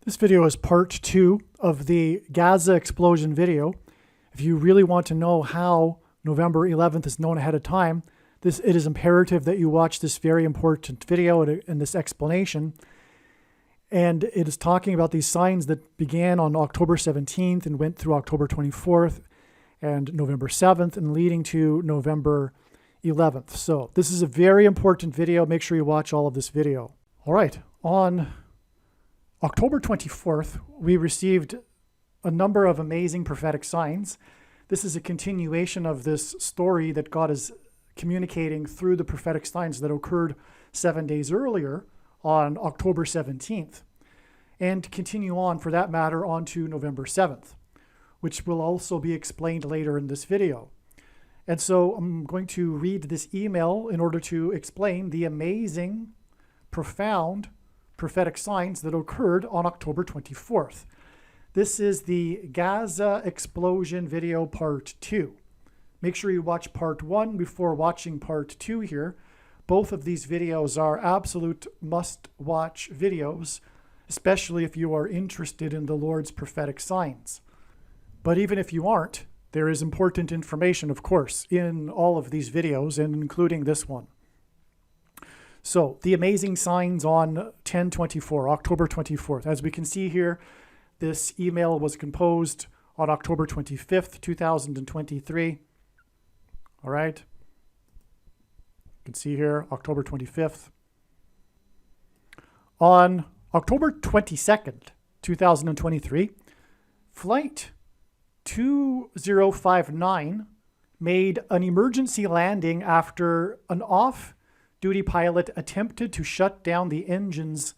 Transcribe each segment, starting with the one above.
This video is part 2 of the Gaza explosion video. If you really want to know how November 11th is known ahead of time, it is imperative that you watch this very important video and this explanation. And it is talking about these signs that began on October 17th and went through October 24th and November 7th and leading to November 11th. So this is a very important video. Make sure you watch all of this video. All right, on October 24th, we received a number of amazing prophetic signs. This is a continuation of this story that God is communicating through the prophetic signs that occurred 7 days earlier on October 17th, and continue on, for that matter, on to November 7th, which will also be explained later in this video. And so I'm going to read this email in order to explain the amazing, profound prophetic signs that occurred on October 24th. This is the Gaza explosion video part 2. Make sure you watch part 1 before watching part 2 here. Both of these videos are absolute must-watch videos, especially if you are interested in the Lord's prophetic signs. But even if you aren't, there is important information, of course, in all of these videos, and including this one. So, the amazing signs on 10/24, October 24th. As we can see here, this email was composed on October 25th, 2023. All right. You can see here, October 25th. On October 22nd, 2023, Flight 2059 made an emergency landing after an off-duty pilot attempted to shut down the engines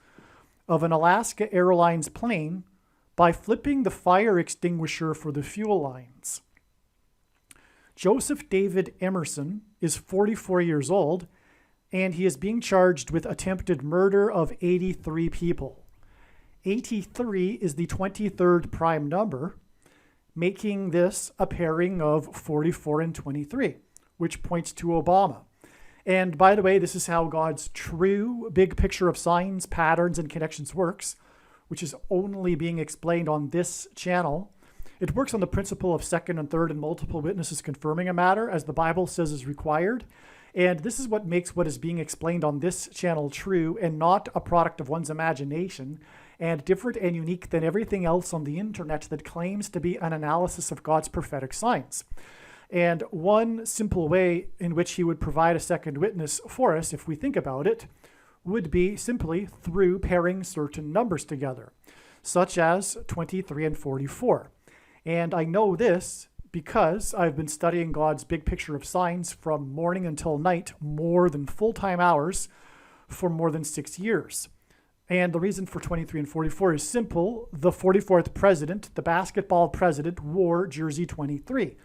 of an Alaska Airlines plane by flipping the fire extinguisher for the fuel lines. Joseph David Emerson is 44 years old, and he is being charged with attempted murder of 83 people. 83 is the 23rd prime number, making this a pairing of 44 and 23, which points to Obama. And by the way, this is how God's true big picture of signs, patterns, and connections works, which is only being explained on this channel. It works on the principle of second and third and multiple witnesses confirming a matter, as the Bible says is required. And this is what makes what is being explained on this channel true and not a product of one's imagination, and different and unique than everything else on the internet that claims to be an analysis of God's prophetic signs. And one simple way in which he would provide a second witness for us, if we think about it, would be simply through pairing certain numbers together, such as 23 and 44. And I know this because I've been studying God's big picture of signs from morning until night, more than full-time hours, for more than 6 years. And the reason for 23 and 44 is simple. The 44th president, the basketball president, wore jersey 23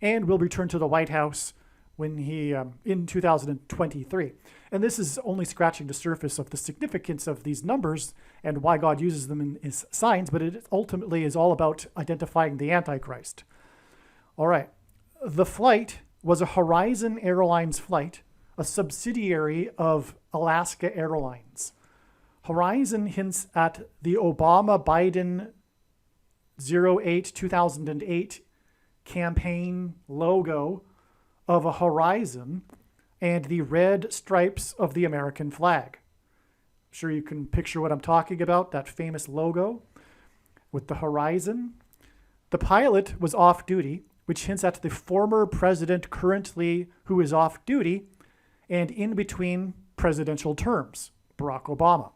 and will return to the White House when he in 2023. And this is only scratching the surface of the significance of these numbers and why God uses them in his signs, but it ultimately is all about identifying the Antichrist. All right. The flight was a Horizon Airlines flight, a subsidiary of Alaska Airlines. Horizon hints at the Obama-Biden 08-2008 campaign logo of a horizon and the red stripes of the American flag. I'm sure you can picture what I'm talking about, that famous logo with the horizon. The pilot was off duty, which hints at the former president currently who is off duty and in between presidential terms, Barack Obama.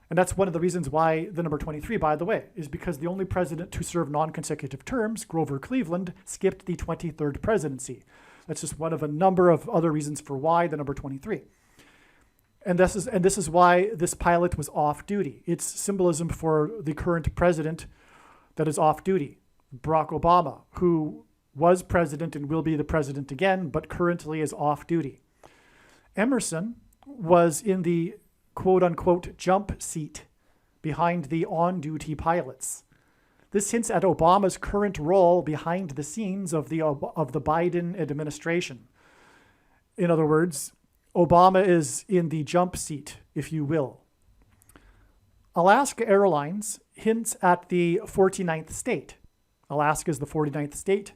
And that's one of the reasons why the number 23, by the way, is because the only president to serve non-consecutive terms, Grover Cleveland, skipped the 23rd presidency. That's just one of a number of other reasons for why the number 23. And this is why this pilot was off duty. It's symbolism for the current president that is off duty, Barack Obama, who was president and will be the president again, but currently is off duty. Emerson was in the quote-unquote jump seat behind the on-duty pilots. This hints at Obama's current role behind the scenes of the Biden administration. In other words, Obama is in the jump seat, if you will. Alaska Airlines hints at the 49th state. Alaska is the 49th state,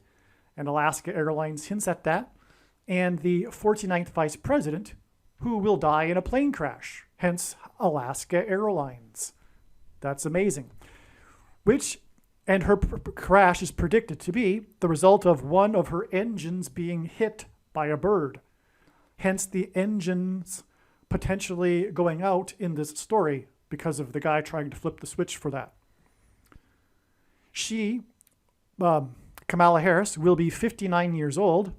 and Alaska Airlines hints at that. And the 49th vice president, who will die in a plane crash, hence Alaska Airlines. That's amazing. And her crash is predicted to be the result of one of her engines being hit by a bird. Hence the engines potentially going out in this story because of the guy trying to flip the switch for that. She, Kamala Harris, will be 59 years old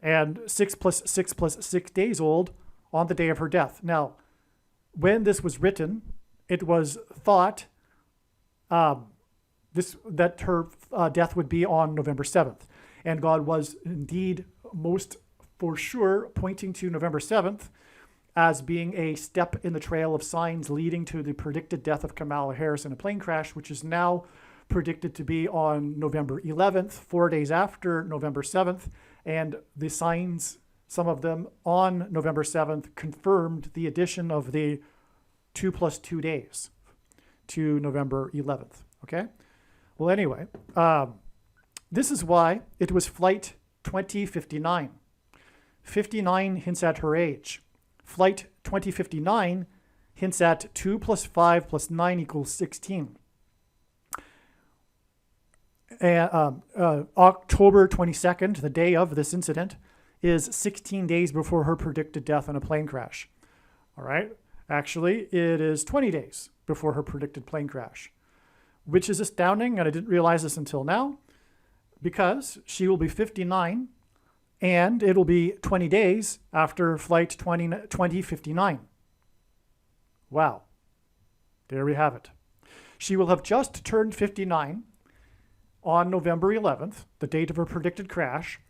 and 6 + 6 + 6 days old on the day of her death. Now, when this was written, it was thought that her death would be on November 7th. And God was indeed most for sure pointing to November 7th as being a step in the trail of signs leading to the predicted death of Kamala Harris in a plane crash, which is now predicted to be on November 11th, 4 days after November 7th. And the signs, some of them on November 7th, confirmed the addition of the 2 + 2 days to November 11th. Okay? Well, anyway, this is why it was flight 2059. 59 hints at her age. Flight 2059 hints at 2 + 5 + 9 = 16. October 22nd, the day of this incident, is 16 days before her predicted death in a plane crash. All right? Actually, it is 20 days before her predicted plane crash, which is astounding, and I didn't realize this until now, because she will be 59, and it'll be 20 days after flight 2059. Wow. There we have it. She will have just turned 59 on November 11th, the date of her predicted crash,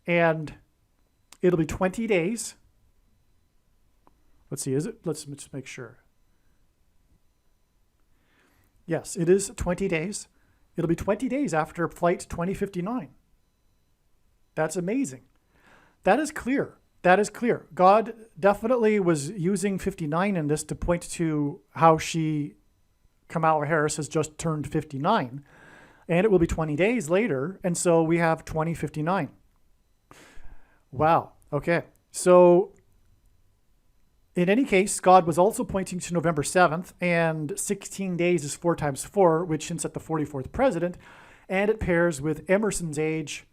and it'll be 20 days. Let's see, is it? Let's just make sure. Yes, it is 20 days. It'll be 20 days after flight 2059. That's amazing. That is clear. That is clear. God definitely was using 59 in this to point to how Kamala Harris, has just turned 59. And it will be 20 days later. And so we have 2059. Wow. Okay. So in any case, God was also pointing to November 7th, and 16 days is 4 times 4, which hints at the 44th president, and it pairs with Emerson's age,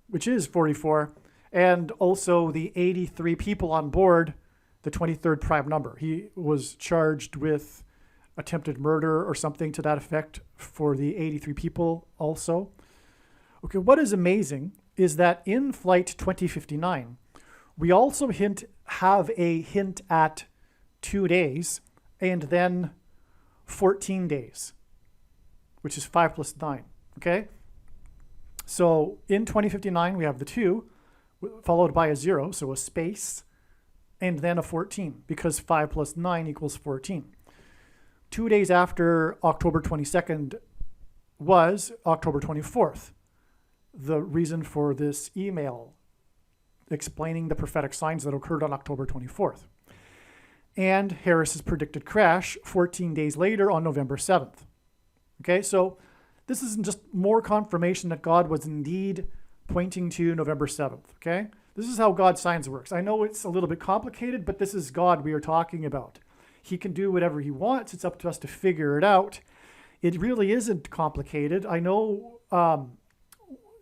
which is 44, and also the 83 people on board, the 23rd prime number. He was charged with attempted murder or something to that effect for the 83 people also. Okay, what is amazing is that in flight 2059, we also have a hint at 2 days and then 14 days, which is 5 + 9, okay? So in 2059, we have the 2 followed by a 0, so a space, and then a 14, because 5 + 9 = 14. 2 days after October 22nd was October 24th. The reason for this email explaining the prophetic signs that occurred on October 24th. And Harris's predicted crash 14 days later on November 7th. Okay, so this is just more confirmation that God was indeed pointing to November 7th, okay? This is how God's science works. I know it's a little bit complicated, but this is God we are talking about. He can do whatever he wants. It's up to us to figure it out. It really isn't complicated. I know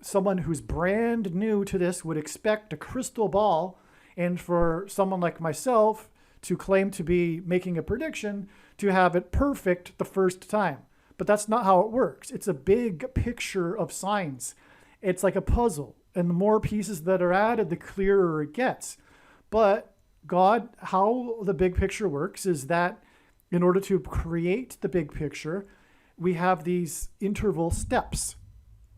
someone who's brand new to this would expect a crystal ball, and for someone like myself to claim to be making a prediction to have it perfect the first time. But that's not how it works. It's a big picture of signs. It's like a puzzle, and the more pieces that are added, the clearer it gets. But God, how the big picture works is that in order to create the big picture, we have these interval steps,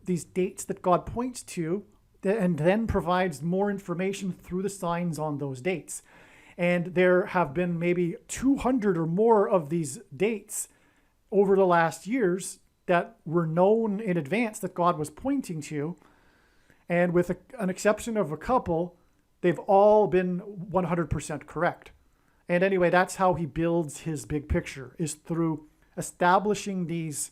these dates that God points to, and then provides more information through the signs on those dates. And there have been maybe 200 or more of these dates over the last years that were known in advance that God was pointing to. And with an exception of a couple, they've all been 100% correct. And anyway, that's how he builds his big picture, is through establishing these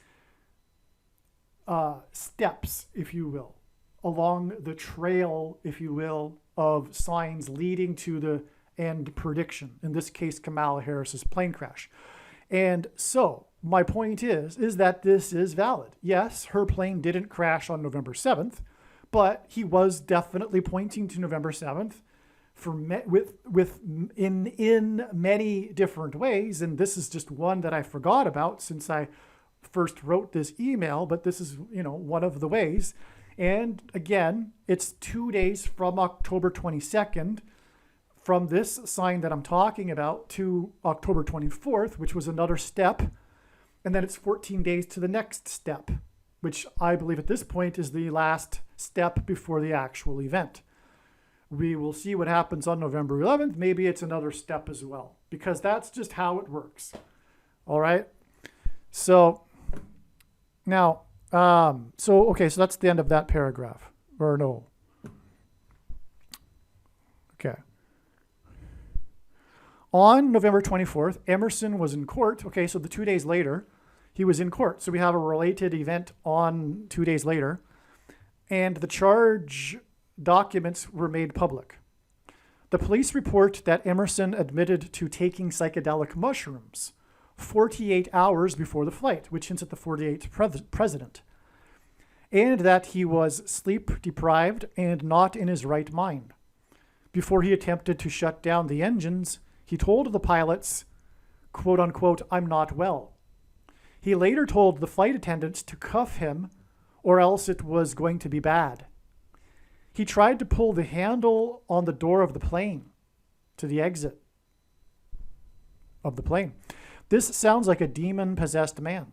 steps, if you will, along the trail, if you will, of signs leading to the end prediction. In this case, Kamala Harris's plane crash. And so my point is that this is valid. Yes, her plane didn't crash on November 7th, but he was definitely pointing to November 7th in many different ways. And this is just one that I forgot about since I first wrote this email, but this is, one of the ways. And again, it's 2 days from October 22nd, from this sign that I'm talking about, to October 24th, which was another step. And then it's 14 days to the next step, which I believe at this point is the last step before the actual event. We will see what happens on November 11th. Maybe it's another step as well, because that's just how it works. All right. So now, so that's the end of that paragraph. Or no. Okay. On November 24th, Emerson was in court. Okay, so the 2 days later, he was in court. So we have a related event on 2 days later. And the charge documents were made public. The police report that Emerson admitted to taking psychedelic mushrooms 48 hours before the flight, which hints at the 48th president, and that he was sleep deprived and not in his right mind. Before he attempted to shut down the engines, he told the pilots, quote unquote, "I'm not well." He later told the flight attendants to cuff him or else it was going to be bad. He tried to pull the handle on the door of the plane to the exit of the plane. This sounds like a demon-possessed man.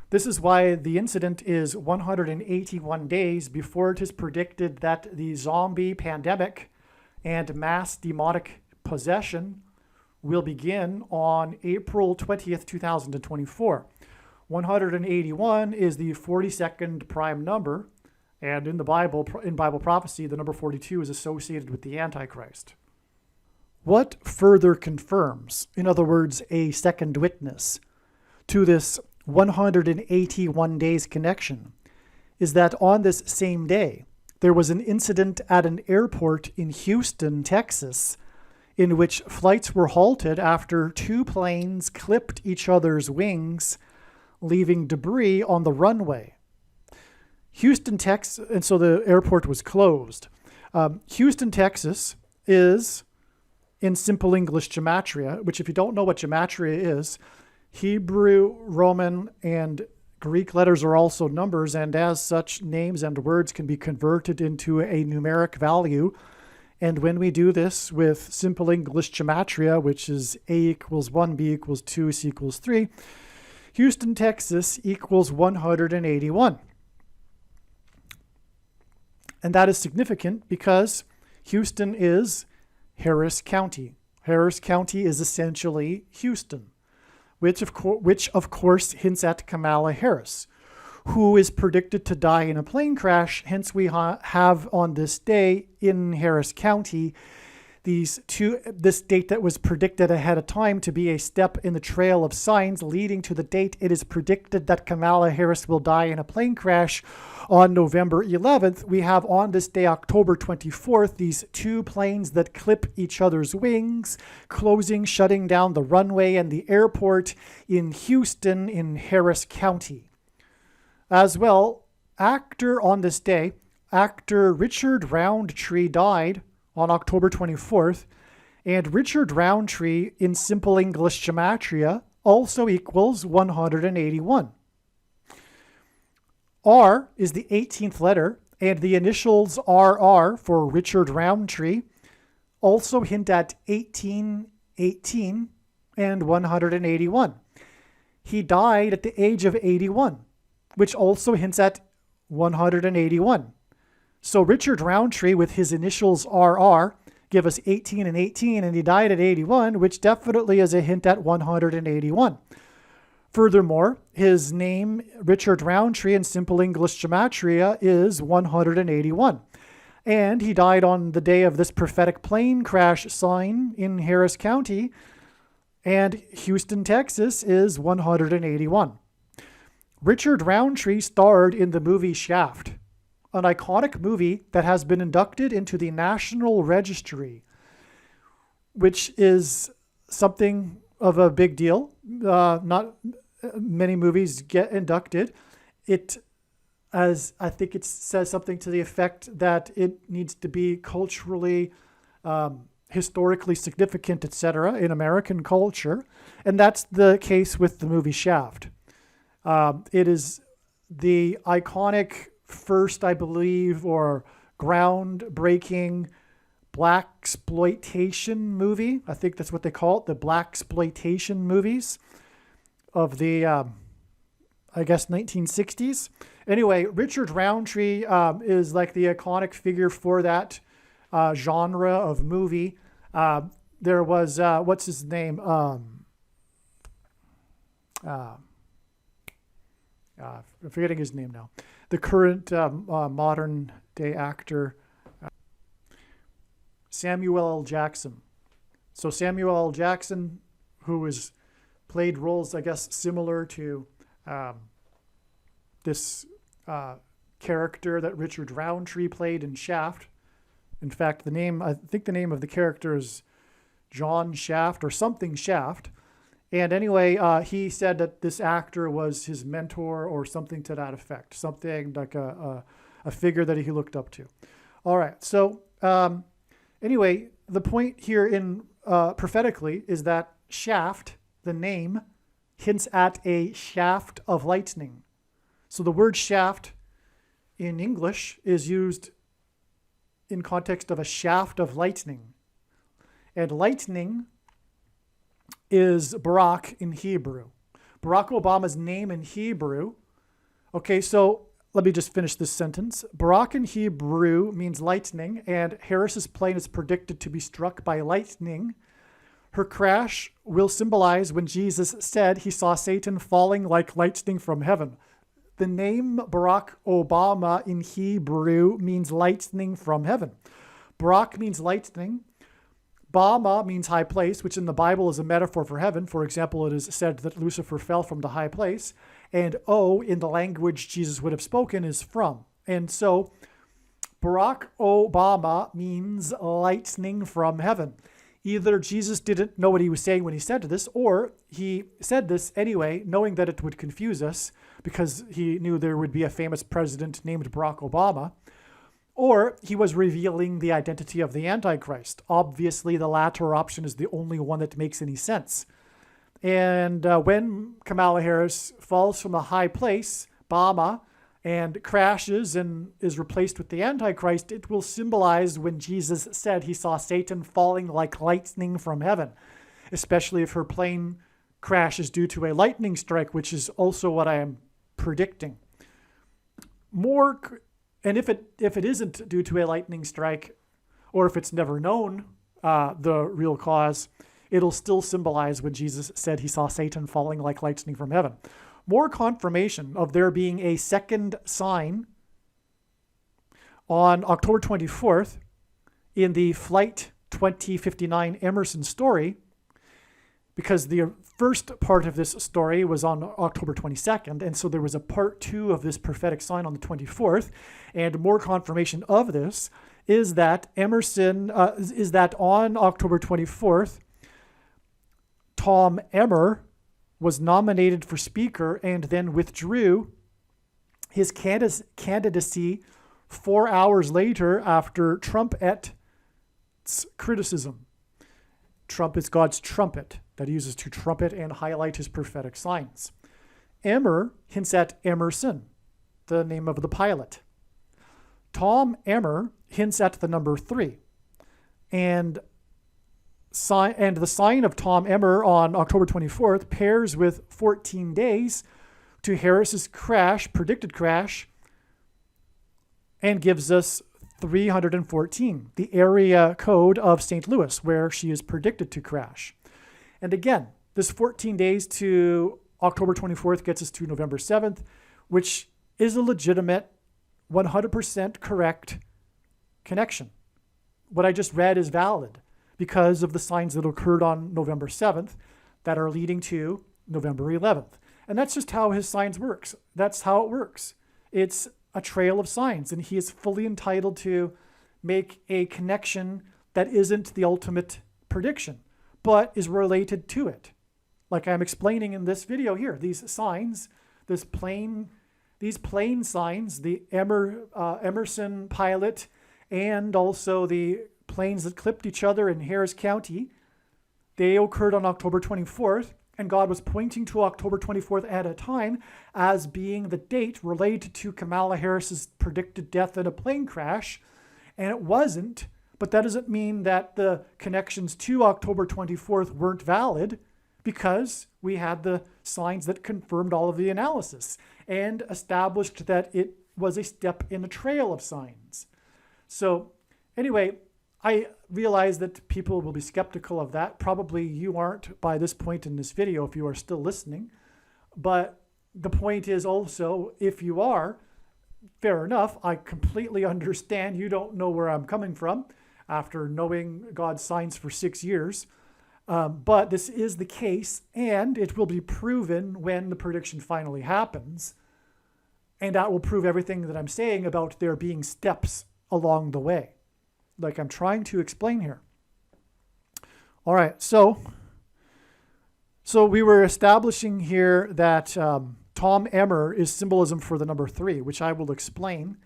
This is why the incident is 181 days before it is predicted that the zombie pandemic and mass demonic possession will begin on April 20th, 2024. 181 is the 42nd prime number, and in Bible prophecy, the number 42 is associated with the Antichrist. What further confirms, in other words, a second witness, to this 181 days connection, is that on this same day, there was an incident at an airport in Houston, Texas, in which flights were halted after two planes clipped each other's wings, leaving debris on the runway. Houston, Texas, and so the airport was closed. Houston, Texas is in simple English gematria, which if you don't know what gematria is, Hebrew, Roman, and Greek letters are also numbers, and as such, names and words can be converted into a numeric value. And when we do this with simple English gematria, which is A equals 1, B equals 2, C equals 3, Houston, Texas equals 181. And that is significant because Houston is Harris County. Harris County is essentially Houston, which of course hints at Kamala Harris, who is predicted to die in a plane crash. Hence, we have on this day in Harris County this date that was predicted ahead of time to be a step in the trail of signs leading to the date it is predicted that Kamala Harris will die in a plane crash on November 11th. We have on this day, October 24th, these two planes that clip each other's wings, shutting down the runway and the airport in Houston in Harris County. As well, on this day, actor Richard Roundtree died on October 24th, and Richard Roundtree in simple English gematria also equals 181. R is the 18th letter, and the initials RR for Richard Roundtree also hint at 1818 and 181. He died at the age of 81, which also hints at 181. So Richard Roundtree with his initials RR give us 18 and 18, and he died at 81, which definitely is a hint at 181. Furthermore, his name, Richard Roundtree, in simple English gematria is 181. And he died on the day of this prophetic plane crash sign in Harris County. And Houston, Texas is 181. Richard Roundtree starred in the movie Shaft, an iconic movie that has been inducted into the National Registry, which is something of a big deal. Not many movies get inducted. I think it says something to the effect that it needs to be culturally, historically significant, etc., in American culture. And that's the case with the movie Shaft. It is the iconic first, I believe, or groundbreaking blaxploitation movie. I think that's what they call it, the blaxploitation movies of the, I guess, 1960s. Anyway, Richard Roundtree is like the iconic figure for that genre of movie. There was, what's his name? I'm forgetting his name now. The current modern day actor, Samuel L. Jackson. So Samuel L. Jackson, who has played roles, I guess, similar to this character that Richard Roundtree played in Shaft. In fact, I think the name of the character is John Shaft or something Shaft. And anyway, he said that this actor was his mentor or something to that effect, something like a figure that he looked up to. All right. So anyway, the point here in prophetically is that Shaft, the name, hints at a shaft of lightning. So the word shaft in English is used in context of a shaft of lightning. And lightning is Barak in Hebrew. Barack Obama's name in Hebrew. Okay, so let me just finish this sentence. Barak in Hebrew means lightning, and Harris's plane is predicted to be struck by lightning. Her crash will symbolize when Jesus said he saw Satan falling like lightning from heaven. The name Barack Obama in Hebrew means lightning from heaven. Barak means lightning. Bama means high place, which in the Bible is a metaphor for heaven. For example, it is said that Lucifer fell from the high place. And O, in the language Jesus would have spoken, is from. And so Barack Obama means lightning from heaven. Either Jesus didn't know what he was saying when he said this, or he said this anyway, knowing that it would confuse us because he knew there would be a famous president named Barack Obama, or he was revealing the identity of the Antichrist. Obviously, the latter option is the only one that makes any sense. And when Kamala Harris falls from a high place, Bama, and crashes and is replaced with the Antichrist, it will symbolize when Jesus said he saw Satan falling like lightning from heaven, especially if her plane crashes due to a lightning strike, which is also what I am predicting. And if it isn't due to a lightning strike, or if it's never known the real cause, it'll still symbolize when Jesus said he saw Satan falling like lightning from heaven. More confirmation of there being a second sign on October 24th in the Flight 2059 Emerson story, because the first part of this story was on October 22nd, and so there was a part 2 of this prophetic sign on the 24th, and more confirmation of this is that on October 24th, Tom Emmer was nominated for Speaker and then withdrew his candidacy 4 hours later after Trumpet's criticism. Trump is God's trumpet that he uses to trumpet and highlight his prophetic signs. Emmer hints at Emerson, the name of the pilot. Tom Emmer hints at the number 3. And the sign of Tom Emmer on October 24th pairs with 14 days to Harris's predicted crash, and gives us 314, the area code of St. Louis, where she is predicted to crash. And again, this 14 days to October 24th gets us to November 7th, which is a legitimate, 100% correct connection. What I just read is valid because of the signs that occurred on November 7th that are leading to November 11th. And that's just how his signs works. That's how it works. It's a trail of signs, and he is fully entitled to make a connection that isn't the ultimate prediction, but is related to it. Like I'm explaining in this video here, these signs, these plain signs, the Emerson pilot, and also the planes that clipped each other in Harris County, they occurred on October 24th, and God was pointing to October 24th at a time as being the date related to Kamala Harris's predicted death in a plane crash, and it wasn't, but that doesn't mean that the connections to October 24th weren't valid, because we had the signs that confirmed all of the analysis and established that it was a step in a trail of signs. So anyway, I realize that people will be skeptical of that. Probably you aren't by this point in this video if you are still listening. But the point is also, if you are, fair enough. I completely understand you don't know where I'm coming from after knowing God's signs for 6 years. But this is the case, and it will be proven when the prediction finally happens. And that will prove everything that I'm saying about there being steps along the way, like I'm trying to explain here. All right, so we were establishing here that Tom Emmer is symbolism for the number 3, which I will explain.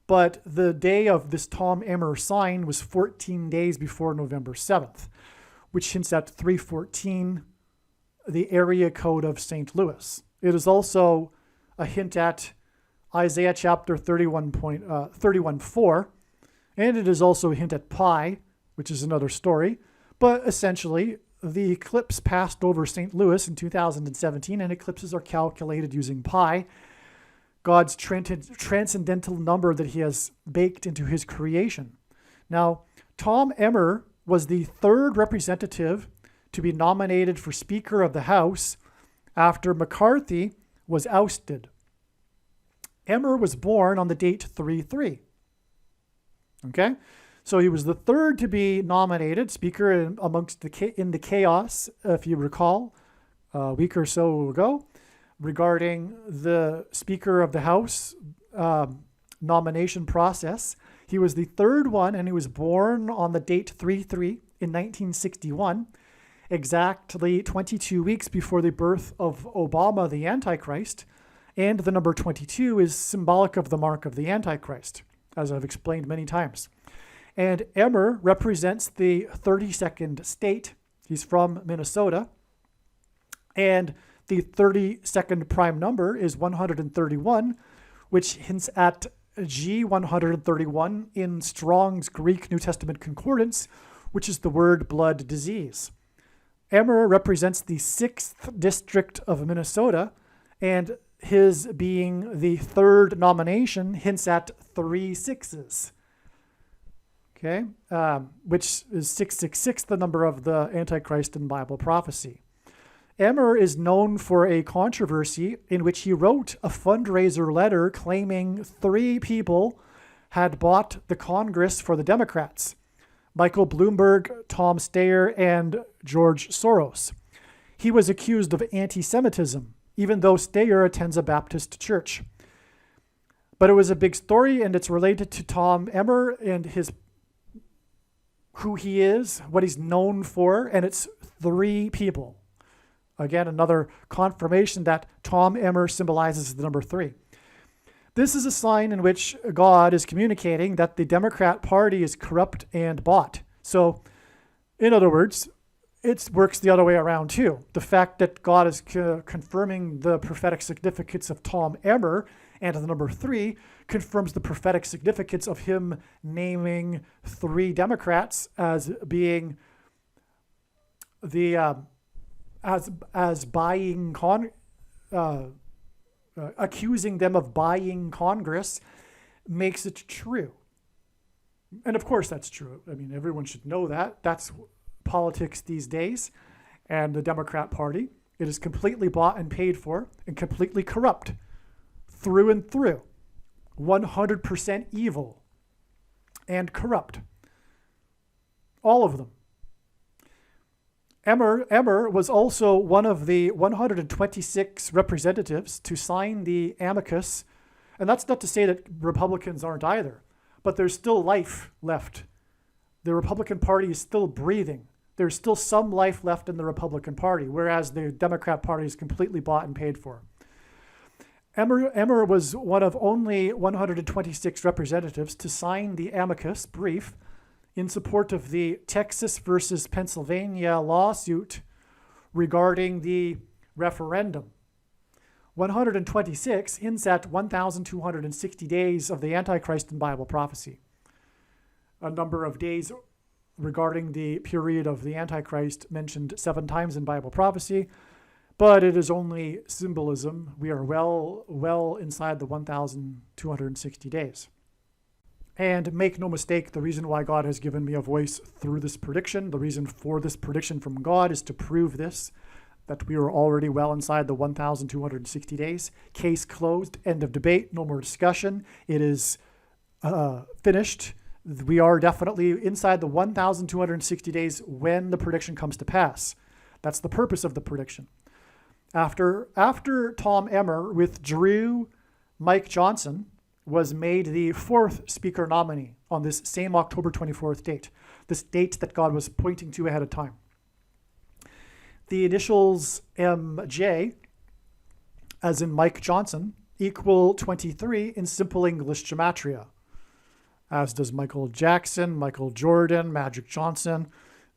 But the day of this Tom Emmer sign was 14 days before November 7th. Which hints at 314, the area code of St. Louis. It is also a hint at Isaiah chapter 31:4, and it is also a hint at pi, which is another story. But essentially, the eclipse passed over St. Louis in 2017, and eclipses are calculated using pi, God's transcendental number that he has baked into his creation. Now, Tom Emmer was the third representative to be nominated for Speaker of the House after McCarthy was ousted. Emmer was born on the date 3/3. Okay? So he was the third to be nominated, Speaker in the chaos, if you recall, a week or so ago, regarding the Speaker of the House nomination process. He was the third one, and he was born on the date 3/3 in 1961, exactly 22 weeks before the birth of Obama, the Antichrist. And the number 22 is symbolic of the mark of the Antichrist, as I've explained many times. And Emmer represents the 32nd state. He's from Minnesota. And the 32nd prime number is 131, which hints at G131 in Strong's Greek New Testament Concordance, which is the word blood disease. Emmer represents the 6th district of Minnesota, and his being the third nomination hints at 3 6s. Okay, which is 666, the number of the Antichrist in Bible prophecy. Emmer is known for a controversy in which he wrote a fundraiser letter claiming 3 people had bought the Congress for the Democrats: Michael Bloomberg, Tom Steyer, and George Soros. He was accused of anti-Semitism, even though Steyer attends a Baptist church. But it was a big story, and it's related to Tom Emmer and who he is, what he's known for, and it's 3 people. Again, another confirmation that Tom Emmer symbolizes the number 3. This is a sign in which God is communicating that the Democrat Party is corrupt and bought. So, in other words, it works the other way around too. The fact that God is confirming the prophetic significance of Tom Emmer and the number 3 confirms the prophetic significance of him naming 3 Democrats as being the as buying accusing them of buying Congress makes it true. And of course that's true. I mean, everyone should know that. That's politics these days. And the Democrat Party, it is completely bought and paid for and completely corrupt through and through. 100% evil. and corrupt. All of them. Emmer was also one of the 126 representatives to sign the amicus. And that's not to say that Republicans aren't either, but there's still life left. The Republican Party is still breathing. There's still some life left in the Republican Party, whereas the Democrat Party is completely bought and paid for. Emmer was one of only 126 representatives to sign the amicus brief in support of the Texas versus Pennsylvania lawsuit regarding the referendum. 126 hints at 1,260 days of the Antichrist in Bible prophecy. A number of days regarding the period of the Antichrist mentioned 7 times in Bible prophecy, but it is only symbolism. We are well inside the 1,260 days. And make no mistake, the reason why God has given me a voice through this prediction, the reason for this prediction from God is to prove this, that we are already well inside the 1,260 days. Case closed, end of debate, no more discussion. It is finished. We are definitely inside the 1,260 days when the prediction comes to pass. That's the purpose of the prediction. After Tom Emmer withdrew, Mike Johnson was made the 4th speaker nominee on this same October 24th date, this date that God was pointing to ahead of time. The initials MJ, as in Mike Johnson, equal 23 in simple English gematria, as does Michael Jackson, Michael Jordan, Magic Johnson,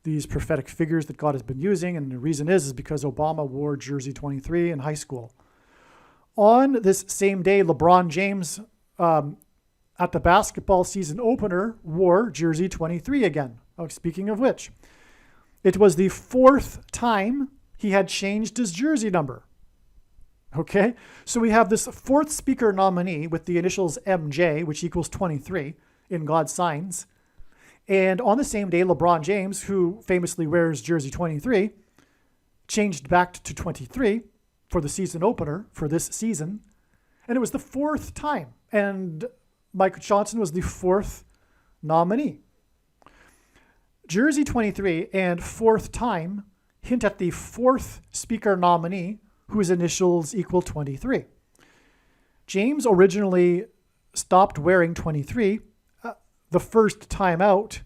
these prophetic figures that God has been using. And the reason is because Obama wore jersey 23 in high school. On this same day, LeBron James, at the basketball season opener, wore jersey 23 again. Oh, speaking of which, it was the 4th time he had changed his jersey number. Okay, so we have this 4th speaker nominee with the initials MJ, which equals 23 in God's signs. And on the same day, LeBron James, who famously wears jersey 23, changed back to 23 for the season opener for this season. And it was the 4th time. And Michael Johnson was the 4th nominee. Jersey 23 and 4th time hint at the 4th speaker nominee whose initials equal 23. James originally stopped wearing 23 the first time out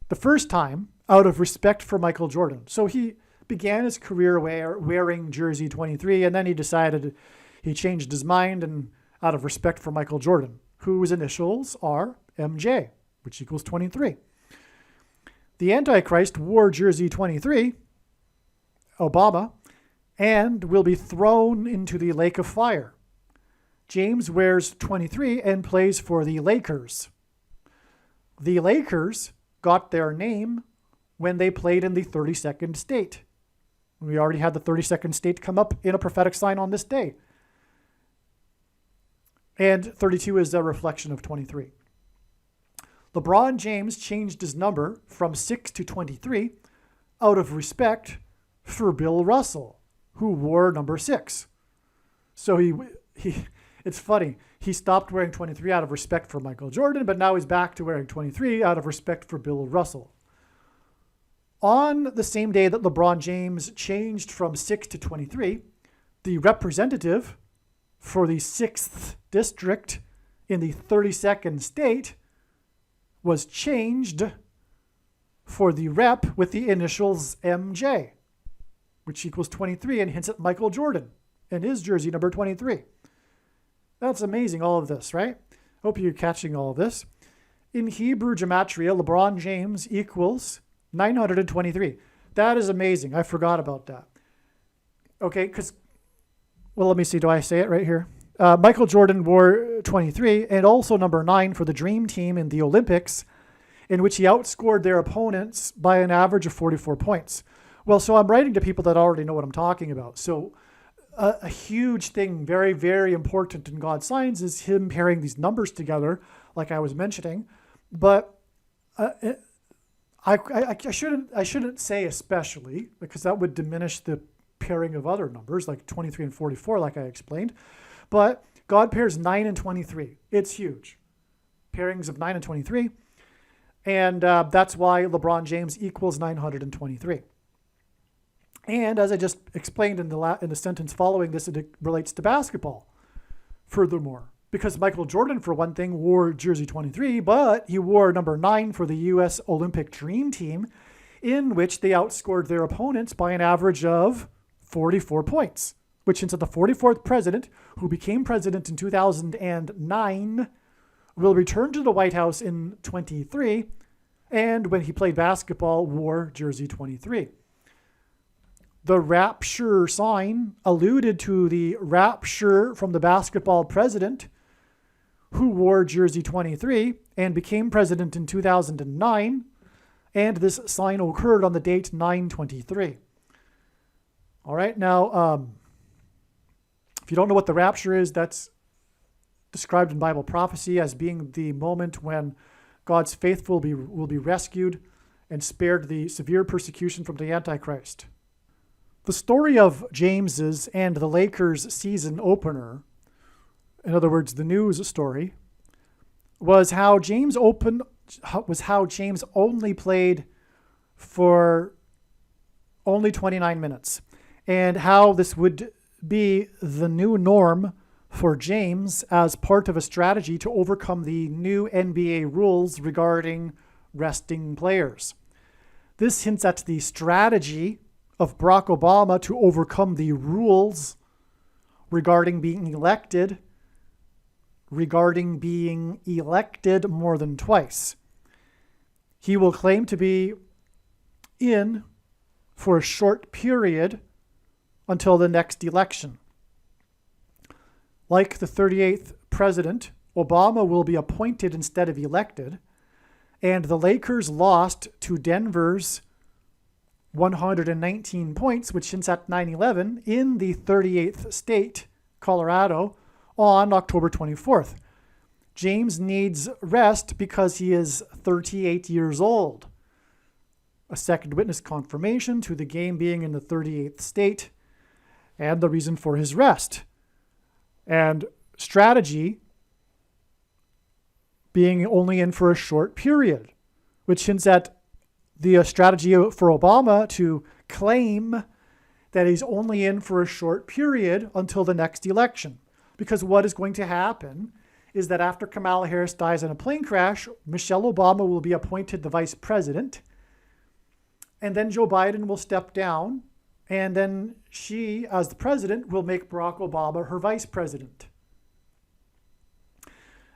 of respect for Michael Jordan. So he began his career wearing jersey 23, and then he changed his mind and out of respect for Michael Jordan, whose initials are MJ, which equals 23. The Antichrist wore jersey 23, Obama, and will be thrown into the lake of fire. James wears 23 and plays for the Lakers. The Lakers got their name when they played in the 32nd state. We already had the 32nd state come up in a prophetic sign on this day. And 32 is a reflection of 23. LeBron James changed his number from 6 to 23 out of respect for Bill Russell, who wore number 6. So it's funny. He stopped wearing 23 out of respect for Michael Jordan, but now he's back to wearing 23 out of respect for Bill Russell. On the same day that LeBron James changed from 6 to 23, the representative for the 6th district in the 32nd state was changed for the rep with the initials MJ, which equals 23 and hints at Michael Jordan and his jersey number 23. That's amazing, all of this, right? Hope you're catching all of this. In Hebrew gematria, LeBron James equals 923. That is amazing. I forgot about that. Okay, let me see. Do I say it right here? Michael Jordan wore 23 and also number 9 for the Dream Team in the Olympics, in which he outscored their opponents by an average of 44 points. Well, so I'm writing to people that already know what I'm talking about. So a huge thing, very, very important in God's signs is him pairing these numbers together, like I was mentioning. But I shouldn't say especially, because that would diminish the pairing of other numbers like 23 and 44, like I explained. But God pairs 9 and 23. It's huge. pairings of 9 and 23. And that's why LeBron James equals 923. And as I just explained in the sentence following this, it relates to basketball. Furthermore, because Michael Jordan, for one thing, wore jersey 23, but he wore number 9 for the U.S. Olympic Dream Team, in which they outscored their opponents by an average of 44 points, which hints at the 44th president, who became president in 2009, will return to the White House in 23, and when he played basketball, wore jersey 23. The rapture sign alluded to the rapture from the basketball president, who wore jersey 23 and became president in 2009, and this sign occurred on the date 9/23. All right, now, if you don't know what the rapture is, that's described in Bible prophecy as being the moment when God's faithful will be rescued and spared the severe persecution from the Antichrist. The story of James's and the Lakers season opener, in other words, the news story, was how James only played for only 29 minutes, and how this would be the new norm for James as part of a strategy to overcome the new NBA rules regarding resting players. This hints at the strategy of Barack Obama to overcome the rules regarding being elected more than twice. He will claim to be in for a short period until the next election. Like the 38th president, Obama will be appointed instead of elected, and the Lakers lost to Denver's 119 points, which hints at 9/11 in the 38th state, Colorado, on October 24th. James needs rest because he is 38 years old. A second witness confirmation to the game being in the 38th state and the reason for his rest. And strategy being only in for a short period, which hints at the strategy for Obama to claim that he's only in for a short period until the next election. Because what is going to happen is that after Kamala Harris dies in a plane crash, Michelle Obama will be appointed the vice president, and then Joe Biden will step down, and then she, as the president, will make Barack Obama her vice president.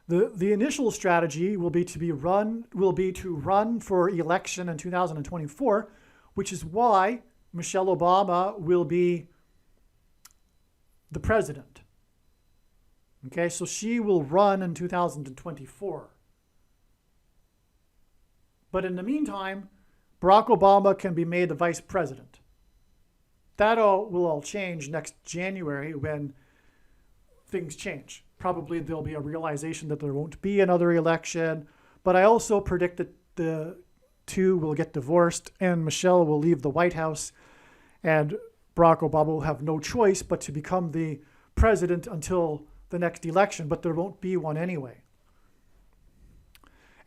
The initial strategy will be to run for election in 2024, which is why Michelle Obama will be the president. Okay, so she will run in 2024. But in the meantime, Barack Obama can be made the vice president. That will all change next January when things change. Probably there'll be a realization that there won't be another election, but I also predict that the two will get divorced and Michelle will leave the White House and Barack Obama will have no choice but to become the president until the next election, but there won't be one anyway.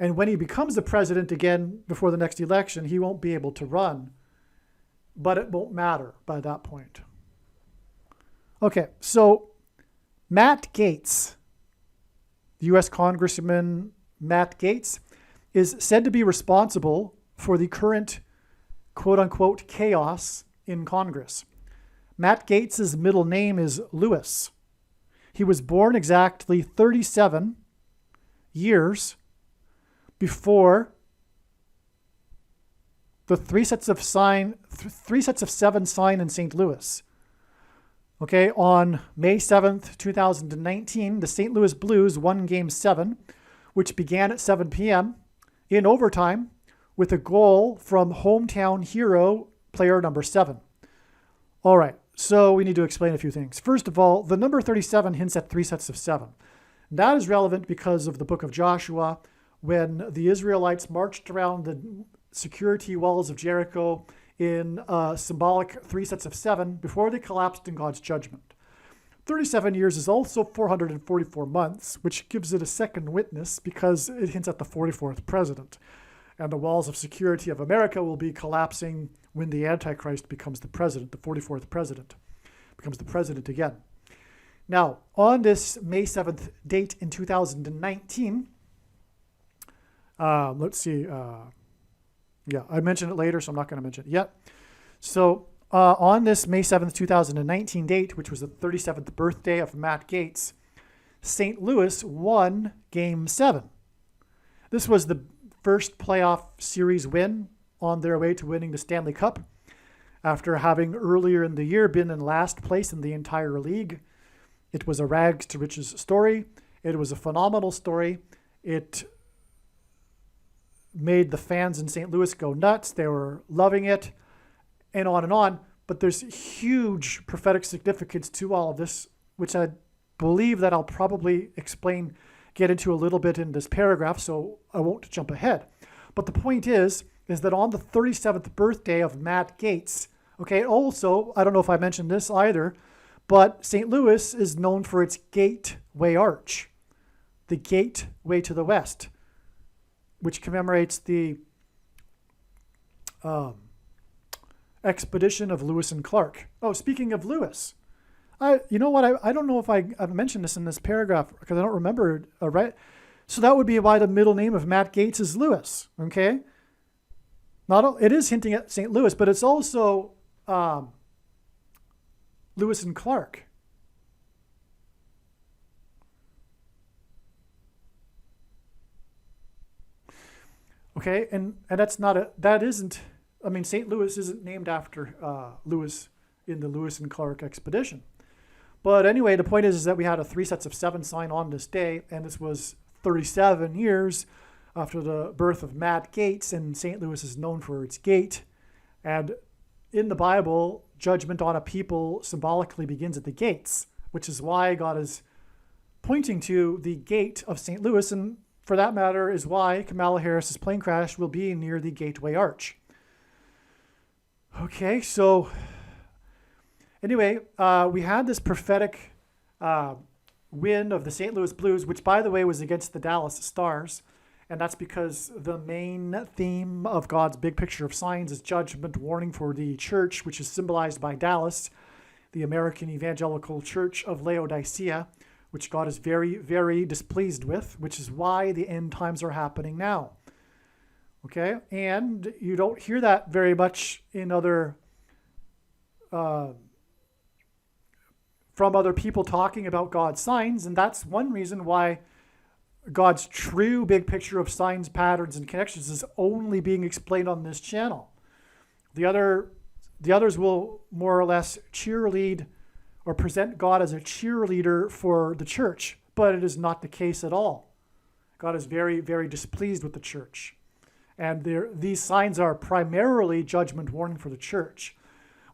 And when he becomes the president again before the next election, he won't be able to run, but it won't matter by that point. Okay, so Matt Gaetz, the U.S. Congressman Matt Gaetz, is said to be responsible for the current quote-unquote chaos in Congress. Matt Gaetz's middle name is Lewis. He was born exactly 37 years before the three sets of seven sign in St. Louis. Okay, on May 7th, 2019, the St. Louis Blues won Game 7, which began at 7 p.m. in overtime with a goal from hometown hero player number 7. All right, so we need to explain a few things. First of all, the number 37 hints at three sets of 7. That is relevant because of the book of Joshua, when the Israelites marched around the security walls of Jericho in symbolic three sets of 7 before they collapsed in God's judgment. 37 years is also 444 months, which gives it a second witness because it hints at the 44th president. And the walls of security of America will be collapsing when the Antichrist becomes the president, the 44th president, becomes the president again. Now, on this May 7th date in 2019, let's see. Yeah, I mentioned it later, so I'm not going to mention it yet. So on this May 7th, 2019 date, which was the 37th birthday of Matt Gaetz, St. Louis won Game 7. This was the first playoff series win on their way to winning the Stanley Cup after having earlier in the year been in last place in the entire league. It was a rags to riches story. It was a phenomenal story. It made the fans in St. Louis go nuts. They were loving it, and on and on. But there's huge prophetic significance to all of this, which I believe that I'll probably get into a little bit in this paragraph, so I won't jump ahead. But the point is that on the 37th birthday of Matt Gaetz, okay, also, I don't know if I mentioned this either, but St. Louis is known for its Gateway Arch, the gateway to the west, which commemorates the expedition of Lewis and Clark. Oh, speaking of Lewis, you know what? I don't know if I've mentioned this in this paragraph because I don't remember. Right? So that would be why the middle name of Matt Gaetz is Lewis. Okay. It is hinting at St. Louis, but it's also Lewis and Clark. Okay, and St. Louis isn't named after Lewis in the Lewis and Clark expedition. But anyway, the point is that we had a 3 sets of 7 sign on this day, and this was 37 years after the birth of Matt Gaetz, and St. Louis is known for its gate. And in the Bible, judgment on a people symbolically begins at the gates, which is why God is pointing to the gate of St. Louis, and for that matter is why Kamala Harris's plane crash will be near the Gateway Arch. Okay, so anyway, we had this prophetic win of the St. Louis Blues, which, by the way, was against the Dallas Stars. And that's because the main theme of God's big picture of signs is judgment warning for the church, which is symbolized by Dallas, the American Evangelical Church of Laodicea, which God is very, very displeased with, which is why the end times are happening now. Okay? And you don't hear that very much in from other people talking about God's signs, and that's one reason why God's true big picture of signs, patterns, and connections is only being explained on this channel. The others will more or less cheerlead or present God as a cheerleader for the church, but it is not the case at all. God is very, very displeased with the church. And these signs are primarily judgment warning for the church,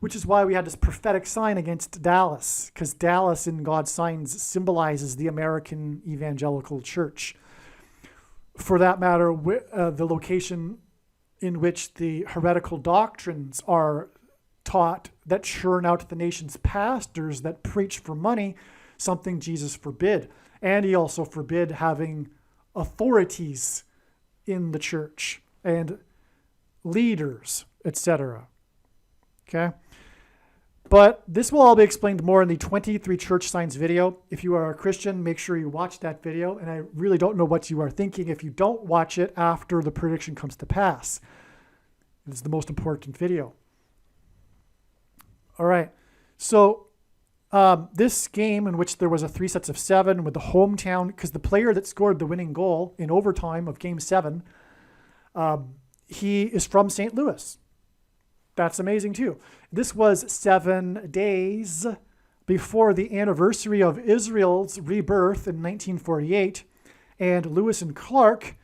which is why we had this prophetic sign against Dallas, because Dallas in God's signs symbolizes the American Evangelical Church. For that matter, the location in which the heretical doctrines are taught that churn out the nation's pastors that preach for money, something Jesus forbid. And he also forbid having authorities in the church and leaders, etc. Okay? But this will all be explained more in the 23 church signs video. If you are a Christian, make sure you watch that video. And I really don't know what you are thinking if you don't watch it after the prediction comes to pass. It's the most important video. All right. So this game in which there was a 3 sets of 7 with the hometown, because the player that scored the winning goal in overtime of Game 7, he is from St. Louis. That's amazing too. This was 7 days before the anniversary of Israel's rebirth in 1948, and Lewis and Clark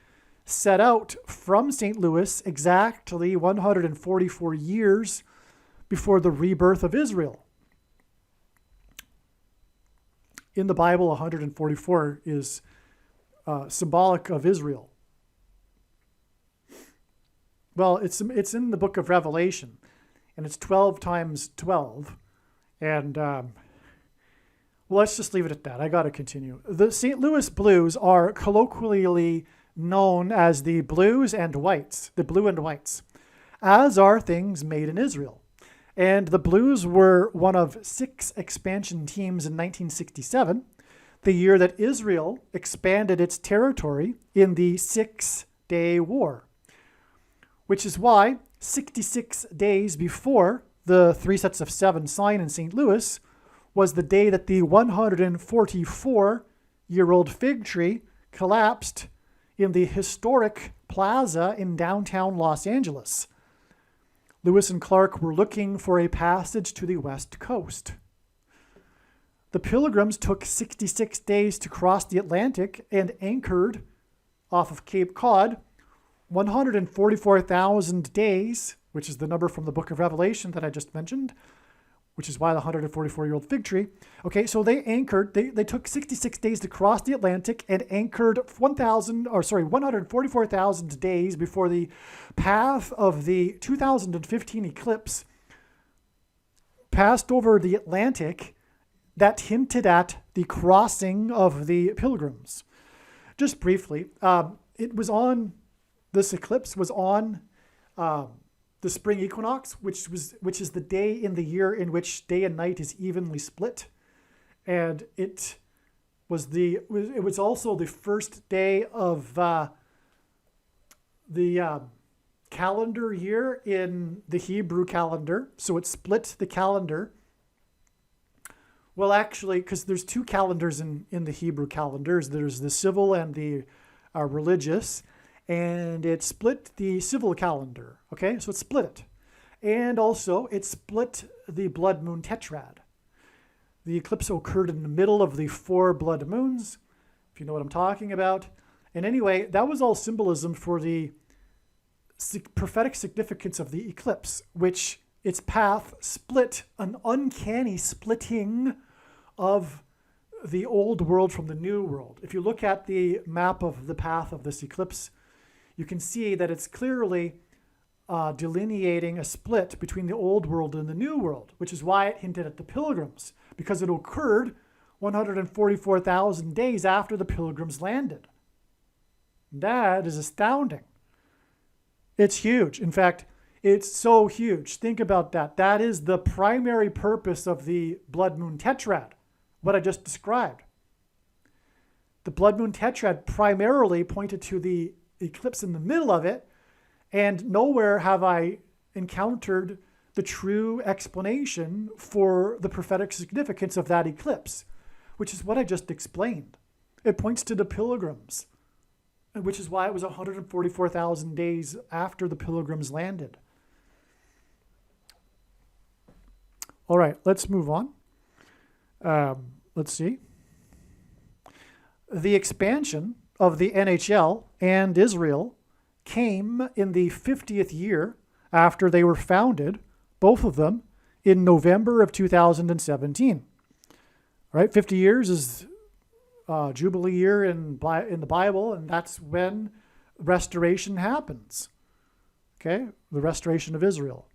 set out from St. Louis exactly 144 years before the rebirth of Israel. In the Bible, 144 is symbolic of Israel. Well, it's in the book of Revelation, and it's 12 times 12. And Well, let's just leave it at that. I got to continue. The St. Louis Blues are colloquially known as the Blues and Whites, the Blue and Whites, as are things made in Israel. And the Blues were one of 6 expansion teams in 1967, the year that Israel expanded its territory in the Six-Day War, which is why 66 days before the 3 sets of 7 sign in St. Louis was the day that the 144-year-old fig tree collapsed in the historic plaza in downtown Los Angeles. Lewis and Clark were looking for a passage to the West Coast. The Pilgrims took 66 days to cross the Atlantic and anchored off of Cape Cod. 144,000 days, which is the number from the book of Revelation that I just mentioned, which is why the 144-year-old fig tree. Okay, so they anchored, they took 66 days to cross the Atlantic and anchored 144,000 days before the path of the 2015 eclipse passed over the Atlantic that hinted at the crossing of the Pilgrims. Just briefly, this eclipse was on the spring equinox, which is the day in the year in which day and night is evenly split, and it was also the first day of the calendar year in the Hebrew calendar. So it split the calendar. Well, actually, because there's 2 calendars in the Hebrew calendars. There's the civil and the religious. And it split the civil calendar, okay? So it split it. And also, it split the blood moon tetrad. The eclipse occurred in the middle of the 4 blood moons, if you know what I'm talking about. And anyway, that was all symbolism for the prophetic significance of the eclipse, which its path split, an uncanny splitting of the old world from the new world. If you look at the map of the path of this eclipse, you can see that it's clearly delineating a split between the old world and the new world, which is why it hinted at the Pilgrims, because it occurred 144,000 days after the Pilgrims landed. That is astounding. It's huge. In fact, it's so huge. Think about that. That is the primary purpose of the blood moon tetrad, what I just described. The blood moon tetrad primarily pointed to the eclipse in the middle of it, and nowhere have I encountered the true explanation for the prophetic significance of that eclipse, which is what I just explained. It points to the Pilgrims, which is why it was 144,000 days after the Pilgrims landed. All right, let's move on. Let's see. The expansion of the NHL and Israel came in the 50th year after they were founded, both of them, in November of 2017. All right, 50 years is Jubilee year in the Bible, and that's when restoration happens. Okay, the restoration of Israel.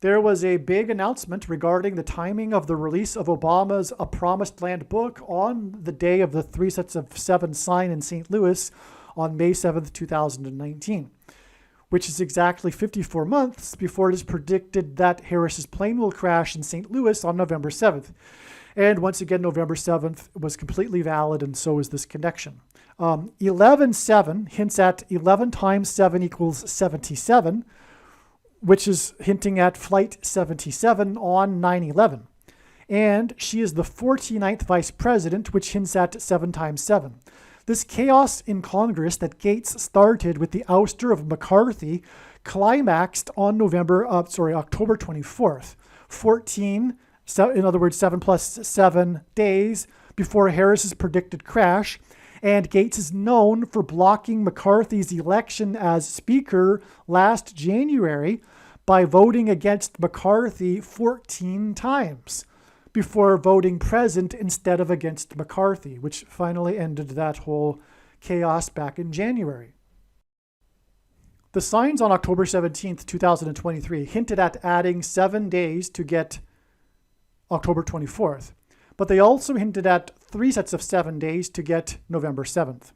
There was a big announcement regarding the timing of the release of Obama's A Promised Land book on the day of the 3 sets of 7 sign in St. Louis on May 7th, 2019, which is exactly 54 months before it is predicted that Harris's plane will crash in St. Louis on November 7th. And once again, November 7th was completely valid, and so is this connection. 11-7 hints at 11 times 7 equals 77, which is hinting at Flight 77 on 9/11. And she is the 49th vice president, which hints at 7 times 7. This chaos in Congress that Gates started with the ouster of McCarthy climaxed on October 24th, 14, in other words, 7 plus 7 days before Harris's predicted crash. And Gates is known for blocking McCarthy's election as Speaker last January by voting against McCarthy 14 times before voting present instead of against McCarthy, which finally ended that whole chaos back in January. The signs on October 17th, 2023 hinted at adding 7 days to get October 24th. but they also hinted at 3 sets of 7 days to get November 7th.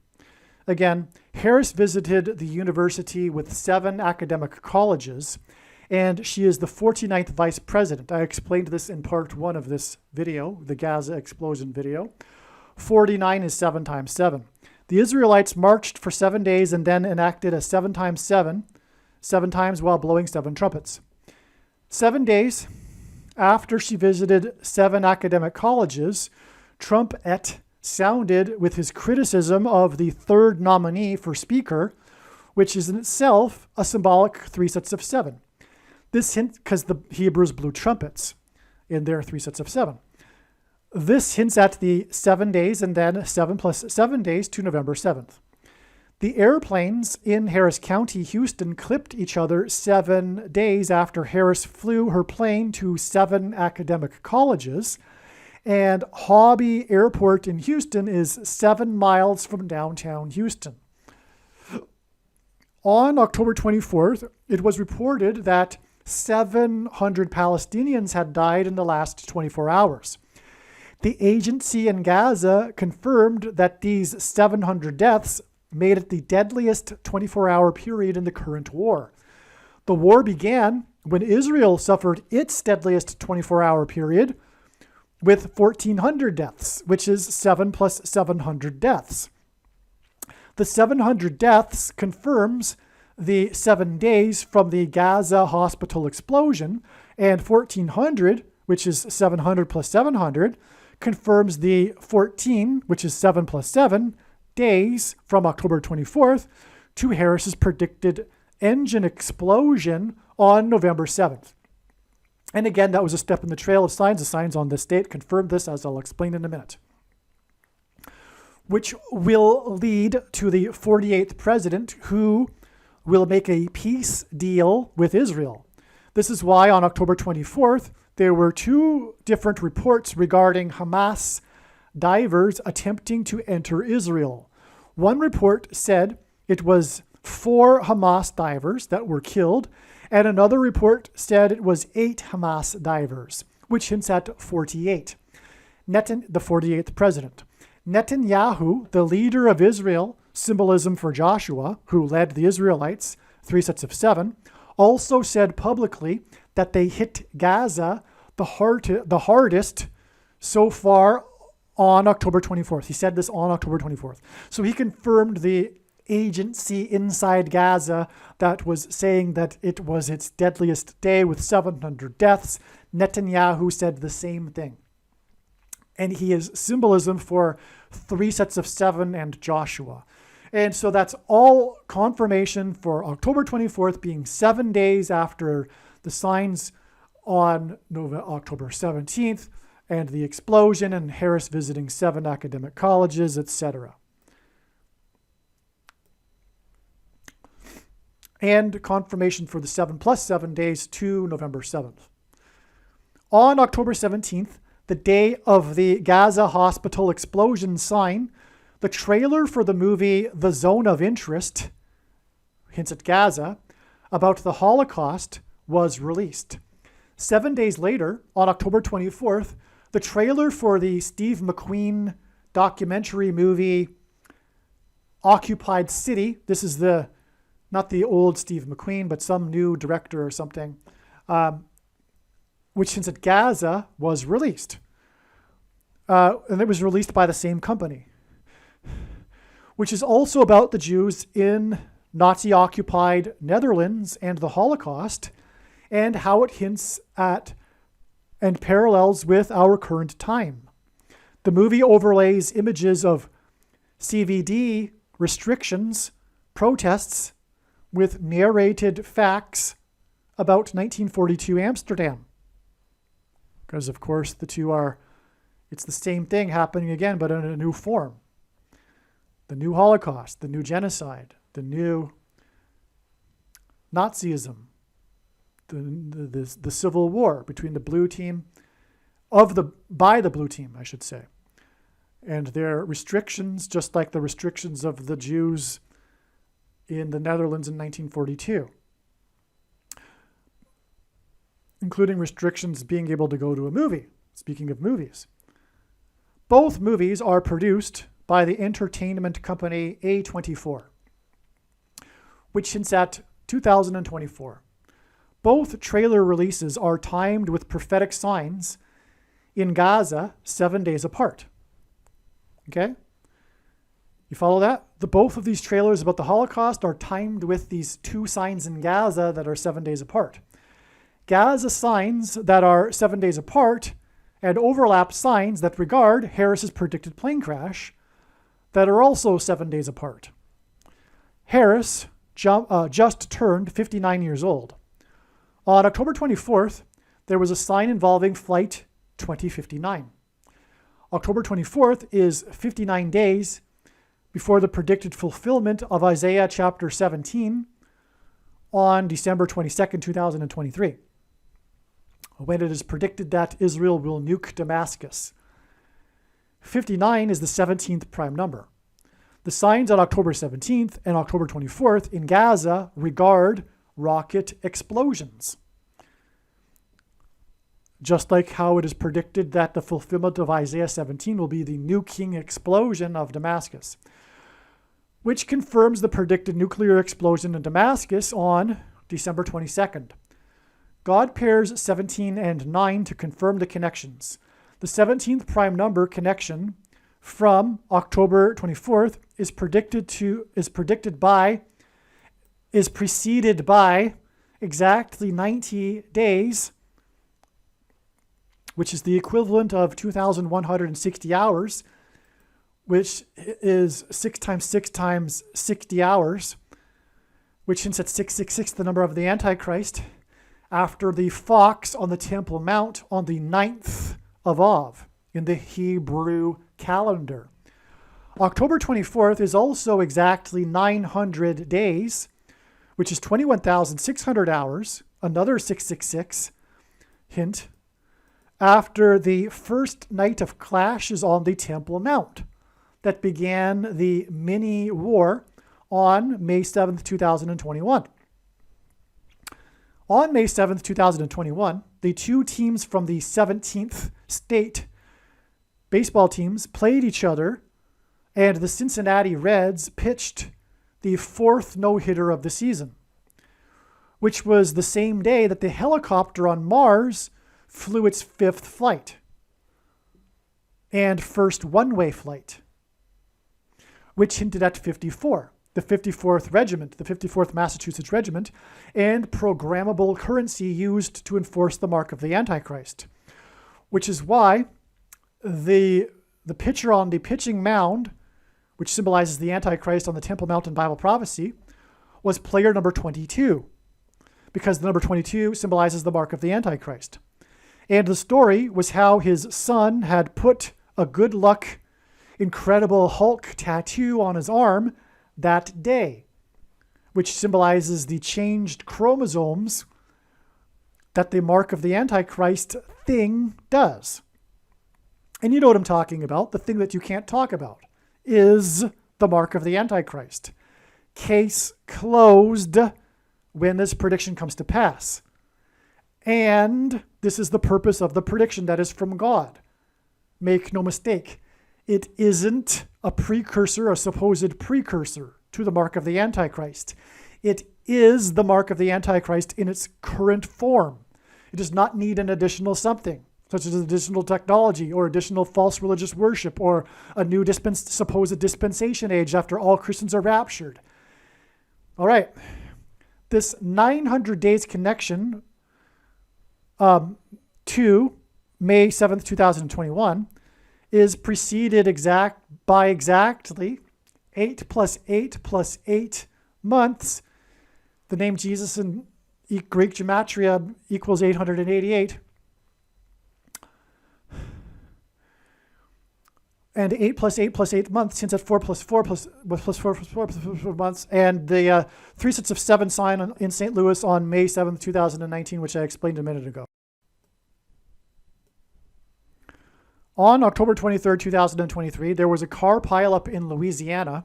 Again, Harris visited the university with 7 academic colleges, and she is the 49th vice president. I explained this in part 1 of this video, the Gaza explosion video. 49 is 7 times 7. The Israelites marched for 7 days and then enacted a 7 times 7, 7 times while blowing 7 trumpets. 7 days after she visited 7 academic colleges, Trump sounded with his criticism of the 3rd nominee for Speaker, which is in itself a symbolic 3 sets of 7. This hint, because the Hebrews blew trumpets in their 3 sets of 7. This hints at the 7 days and then 7 plus 7 days to November 7th. The airplanes in Harris County, Houston, clipped each other 7 days after Harris flew her plane to 7 academic colleges, and Hobby Airport in Houston is 7 miles from downtown Houston. On October 24th, it was reported that 700 Palestinians had died in the last 24 hours. The agency in Gaza confirmed that these 700 deaths made it the deadliest 24-hour period in the current war. The war began when Israel suffered its deadliest 24-hour period with 1,400 deaths, which is 7 plus 700 deaths. The 700 deaths confirms the 7 days from the Gaza hospital explosion, and 1,400, which is 700 plus 700, confirms the 14, which is 7 plus 7, days from October 24th to Harris's predicted engine explosion on November 7th. And again, that was a step in the trail of signs. The signs on this date confirmed this, as I'll explain in a minute, which will lead to the 48th president, who will make a peace deal with Israel. This is why on October 24th, there were 2 different reports regarding Hamas divers attempting to enter Israel. One report said it was 4 Hamas divers that were killed, and another report said it was 8 Hamas divers, which hints at 48. The 48th president. Netanyahu, the leader of Israel, symbolism for Joshua, who led the Israelites, 3 sets of 7, also said publicly that they hit Gaza the hardest so far on October 24th. He said this on October 24th. So he confirmed the agency inside Gaza that was saying that it was its deadliest day with 700 deaths. Netanyahu said the same thing. And he is symbolism for 3 sets of 7 and Joshua. And so that's all confirmation for October 24th being 7 days after the signs on October 17th and the explosion and Harris visiting 7 academic colleges, etc. And confirmation for the 7 plus 7 days to November 7th. On October 17th, the day of the Gaza hospital explosion sign, the trailer for the movie The Zone of Interest, hints at Gaza, about the Holocaust was released. 7 days later, on October 24th, the trailer for the Steve McQueen documentary movie Occupied City, this is not the old Steve McQueen, but some new director or something, which hints at Gaza, was released. And it was released by the same company, which is also about the Jews in Nazi-occupied Netherlands and the Holocaust, and how it hints at and parallels with our current time. The movie overlays images of CVD restrictions, protests, with narrated facts about 1942 Amsterdam. Because, of course, it's the same thing happening again, but in a new form. The new Holocaust, the new genocide, the new Nazism, the civil war between the blue team, by the blue team, I should say, and their restrictions, just like the restrictions of the Jews in the Netherlands in 1942, including restrictions being able to go to a movie, speaking of movies, Both movies are produced by the entertainment company A24, which hints at 2024. Both trailer releases are timed with prophetic signs in Gaza 7 days apart. Okay? You follow that? Both of these trailers about the Holocaust are timed with these two signs in Gaza that are 7 days apart. Gaza signs that are 7 days apart and overlap signs that regard Harris's predicted plane crash that are also 7 days apart. Harris just turned 59 years old. On October 24th, there was a sign involving Flight 2059. October 24th is 59 days before the predicted fulfillment of Isaiah chapter 17 on December 22nd, 2023, when it is predicted that Israel will nuke Damascus. 59 is the 17th prime number. The signs on October 17th and October 24th in Gaza regard rocket explosions. Just like how it is predicted that the fulfillment of Isaiah 17 will be the nuking explosion of Damascus, which confirms the predicted nuclear explosion in Damascus on December 22nd. God pairs 17 and 9 to confirm the connections. The 17th prime number connection from October 24th is preceded by exactly 90 days, which is the equivalent of 2,160 hours, which is 6 times 6 times 60 hours, which hints at 666, the number of the Antichrist, after the fox on the Temple Mount on the 9th of Av in the Hebrew calendar. October 24th is also exactly 900 days, which is 21,600 hours, another 666 hint, after the first night of clashes on the Temple Mount that began the mini war on May 7th, 2021. On May 7th, 2021, the two teams from the 17th state baseball teams played each other, and the Cincinnati Reds pitched the fourth no-hitter of the season, which was the same day that the helicopter on Mars flew its fifth flight and first one-way flight, which hinted at 54, the 54th Regiment, the 54th Massachusetts Regiment, and programmable currency used to enforce the mark of the Antichrist, which is why the pitcher on the pitching mound, which symbolizes the Antichrist on the Temple Mount in Bible prophecy, was player number 22, because the number 22 symbolizes the mark of the Antichrist. And the story was how his son had put a good luck, Incredible Hulk tattoo on his arm that day, which symbolizes the changed chromosomes that the mark of the Antichrist thing does. And you know what I'm talking about. The thing that you can't talk about is the mark of the Antichrist. Case closed when this prediction comes to pass. And this is the purpose of the prediction that is from God. Make no mistake. It isn't a precursor, a supposed precursor to the mark of the Antichrist. It is the mark of the Antichrist in its current form. It does not need an additional something, such as additional technology or additional false religious worship or a new supposed dispensation age after all Christians are raptured. All right. This 900 days connection to May 7th, 2021 is preceded by exactly 8 plus 8 plus 8 months. The name Jesus in Greek gematria equals 888. And 8 plus 8 plus 8 months, since at 4 plus 4 plus 4 plus 4 plus 4 months. And the 3 sets of 7 sign in St. Louis on May 7th, 2019, which I explained a minute ago. On October 23rd, 2023, there was a car pileup in Louisiana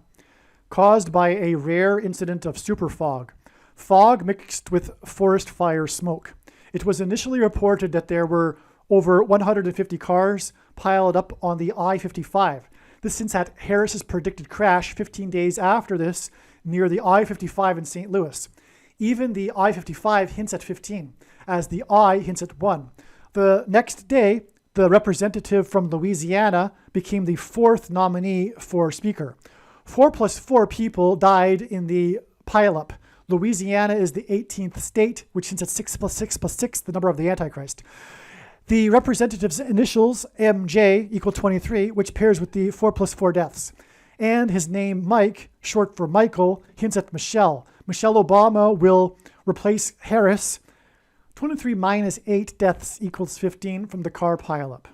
caused by a rare incident of superfog, fog mixed with forest fire smoke. It was initially reported that there were over 150 cars piled up on the I-55. This hints at Harris's predicted crash 15 days after this near the I-55 in St. Louis. Even the I-55 hints at 15, as the I hints at 1. The next day, the representative from Louisiana became the 4th nominee for Speaker. 4 plus 4 people died in the pileup. Louisiana is the 18th state, which hints at 6 plus 6 plus 6, the number of the Antichrist. The representative's initials, MJ, equal 23, which pairs with the 4 plus 4 deaths. And his name, Mike, short for Michael, hints at Michelle. Michelle Obama will replace Harris. 23 minus 8 deaths equals 15 from the car pileup.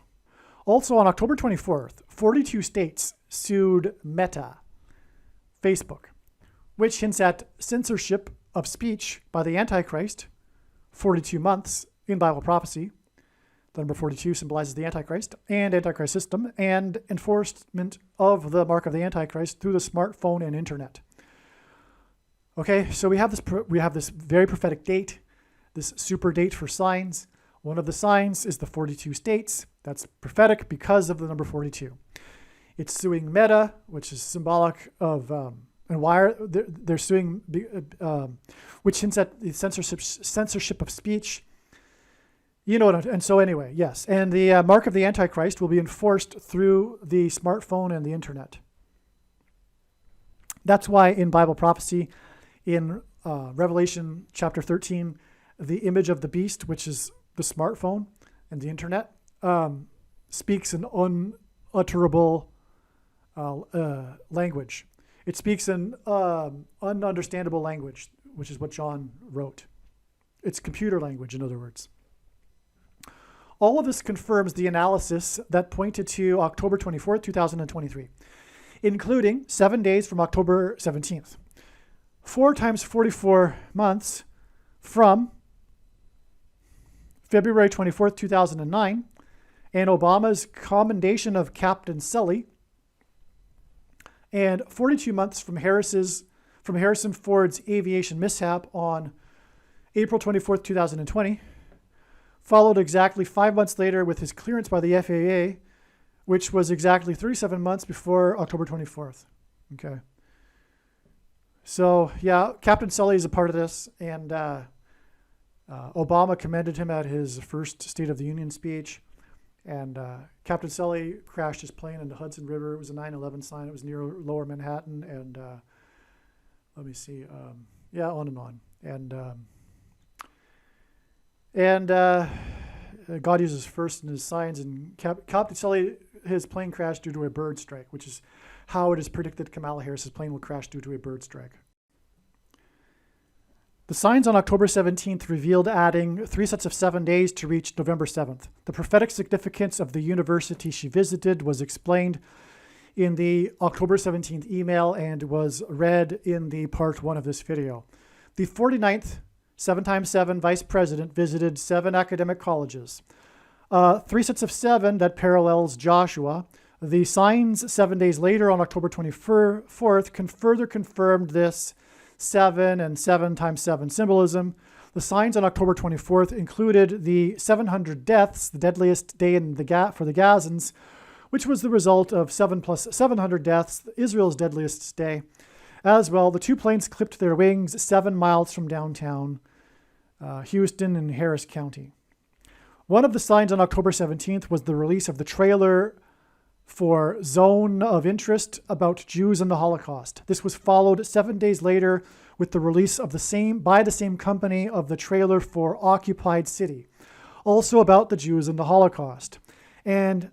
Also on October 24th, 42 states sued Meta, Facebook, which hints at censorship of speech by the Antichrist, 42 months in Bible prophecy. The number 42 symbolizes the Antichrist and Antichrist system and enforcement of the mark of the Antichrist through the smartphone and internet. Okay, so we have this very prophetic date, this super date for signs. One of the signs is the 42 states. That's prophetic because of the number 42. It's suing Meta, which is symbolic of, and why they're suing, which hints at the censorship of speech. You know what, and so anyway, yes. And the mark of the Antichrist will be enforced through the smartphone and the internet. That's why in Bible prophecy, in Revelation chapter 13, the image of the beast, which is the smartphone and the internet, speaks an unutterable language. It speaks an ununderstandable language, which is what John wrote. It's computer language, in other words. All of this confirms the analysis that pointed to October 24th, 2023, including 7 days from October 17th. 4 times 44 months from February 24th, 2009, and Obama's commendation of Captain Sully, and 42 months from Harrison Ford's aviation mishap on April 24th, 2020, followed exactly 5 months later with his clearance by the FAA, which was exactly 37 months before October 24th. Okay. So, yeah, Captain Sully is a part of this, and Obama commended him at his first State of the Union speech, and Captain Sully crashed his plane in the Hudson River. It was a 9/11 sign. It was near Lower Manhattan, and let me see, yeah, on and on. And God uses first in his signs, and Captain Sully, his plane crashed due to a bird strike, which is how it is predicted Kamala Harris's plane will crash due to a bird strike. The signs on October 17th revealed adding 3 sets of 7 days to reach November 7th. The prophetic significance of the university she visited was explained in the October 17th email and was read in the part 1 of this video. The 49th 7x7 vice president visited 7 academic colleges. 3 sets of 7 that parallels Joshua. The signs 7 days later on October 24th further confirmed this 7 and 7x7 symbolism. The signs on October 24th included the 700 deaths, the deadliest day for the Gazans, which was the result of 7 plus 700 deaths, Israel's deadliest day. As well, the 2 planes clipped their wings 7 miles from downtown Houston in Harris County. One of the signs on October 17th was the release of the trailer for Zone of Interest about Jews and the Holocaust. This was followed 7 days later with the release of by the same company of the trailer for Occupied City, also about the Jews and the Holocaust. At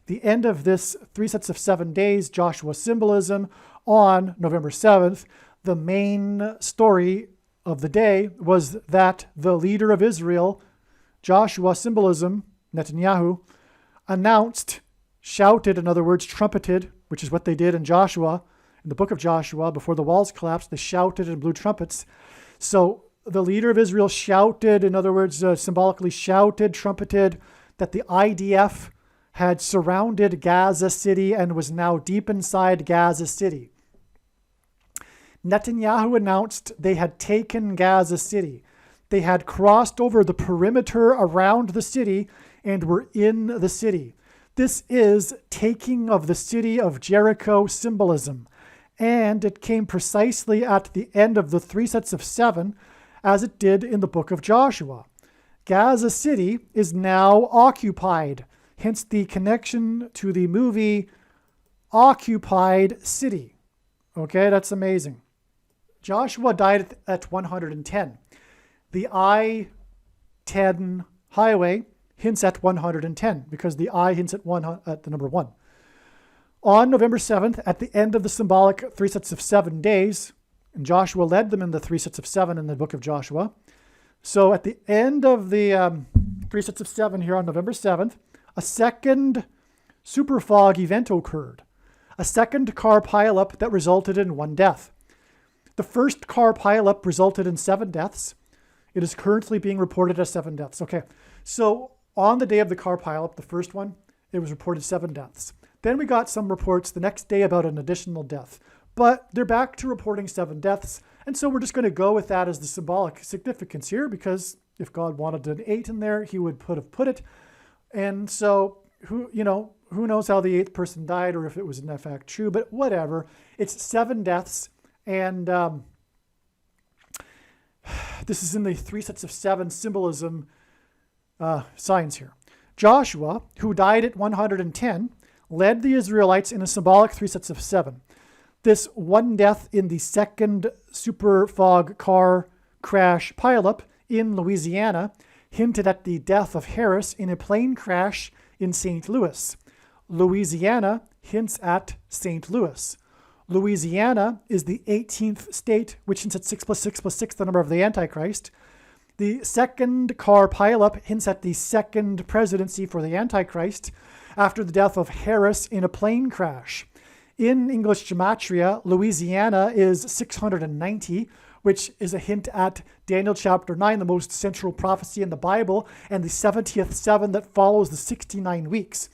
the end of this 3 sets of 7 days, Joshua symbolism, on November 7th, the main story of the day was that the leader of Israel, Joshua symbolism, Netanyahu, shouted, in other words, trumpeted, which is what they did in Joshua, in the book of Joshua, before the walls collapsed, they shouted and blew trumpets. So the leader of Israel shouted, in other words, symbolically shouted, trumpeted, that the IDF had surrounded Gaza City and was now deep inside Gaza City. Netanyahu announced they had taken Gaza City. They had crossed over the perimeter around the city and were in the city. This is taking of the city of Jericho symbolism, and it came precisely at the end of the 3 sets of 7, as it did in the book of Joshua. Gaza City is now occupied, hence the connection to the movie Occupied City. Okay, that's amazing. Joshua died at 110. The I-10 highway hints at 110 because the I hints at the number 1. On November 7th, at the end of the symbolic 3 sets of 7 days, and Joshua led them in the 3 sets of 7 in the book of Joshua. So at the end of the 3 sets of 7 here on November 7th, a second super fog event occurred. A second car pileup that resulted in 1 death. The first car pileup resulted in 7 deaths. It is currently being reported as 7 deaths. Okay, so on the day of the car pileup, the first one, it was reported 7 deaths. Then we got some reports the next day about an additional death. But they're back to reporting 7 deaths. And so we're just going to go with that as the symbolic significance here, because if God wanted an 8 in there, he would have put it. And so who knows how the 8th person died or if it was in fact true, but whatever. It's 7 deaths. And this is in the 3 sets of 7 symbolism signs here. Joshua, who died at 110, led the Israelites in a symbolic 3 sets of 7. This 1 death in the second super fog car crash pileup in Louisiana hinted at the death of Harris in a plane crash in St. Louis. Louisiana hints at St. Louis. Louisiana is the 18th state, which hints at 6 plus 6 plus 6, the number of the Antichrist. The second car pileup hints at the second presidency for the Antichrist after the death of Harris in a plane crash. In English gematria, Louisiana is 690, which is a hint at Daniel chapter 9, the most central prophecy in the Bible, and the 70th 7 that follows the 69 weeks,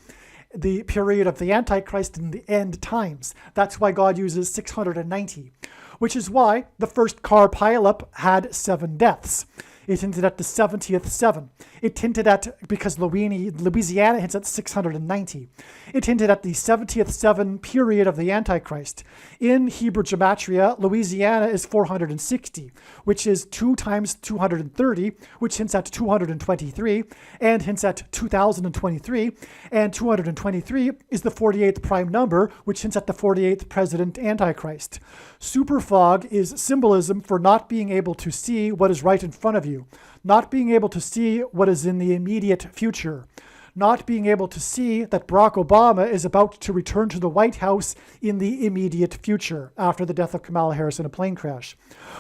the period of the Antichrist in the end times. That's why God uses 690, which is why the first car pileup had 7 deaths. It hinted at the 70th 7. It hinted at, because Louisiana hints at 690. It hinted at the 70th 7 period of the Antichrist. In Hebrew gematria, Louisiana is 460, which is 2 times 230, which hints at 223, and hints at 2023. And 223 is the 48th prime number, which hints at the 48th president Antichrist. Super fog is symbolism for not being able to see what is right in front of you, not being able to see what is in the immediate future, not being able to see that Barack Obama is about to return to the White House in the immediate future after the death of Kamala Harris in a plane crash.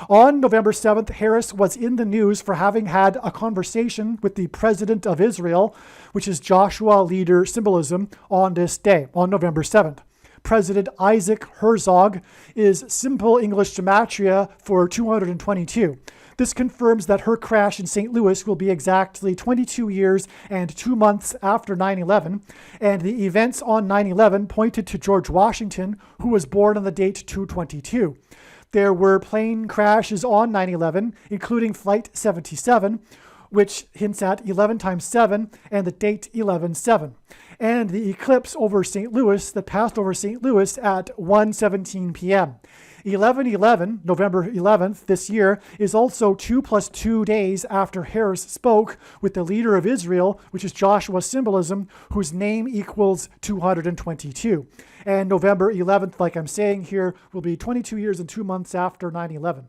On November 7th, Harris was in the news for having had a conversation with the president of Israel, which is Joshua leader symbolism, on this day, on November 7th. President Isaac Herzog is simple English gematria for 222. This confirms that her crash in St. Louis will be exactly 22 years and 2 months after 9/11, and the events on 9/11 pointed to George Washington, who was born on the date 222. There were plane crashes on 9/11, including Flight 77, which hints at 11 times 7 and the date 11/7. And the eclipse over St. Louis that passed over St. Louis at 1:17 p.m. 11/11, November 11th this year, is also 2 plus 2 days after Harris spoke with the leader of Israel, which is Joshua's symbolism, whose name equals 222. And November 11th, like I'm saying here, will be 22 years and 2 months after 9/11.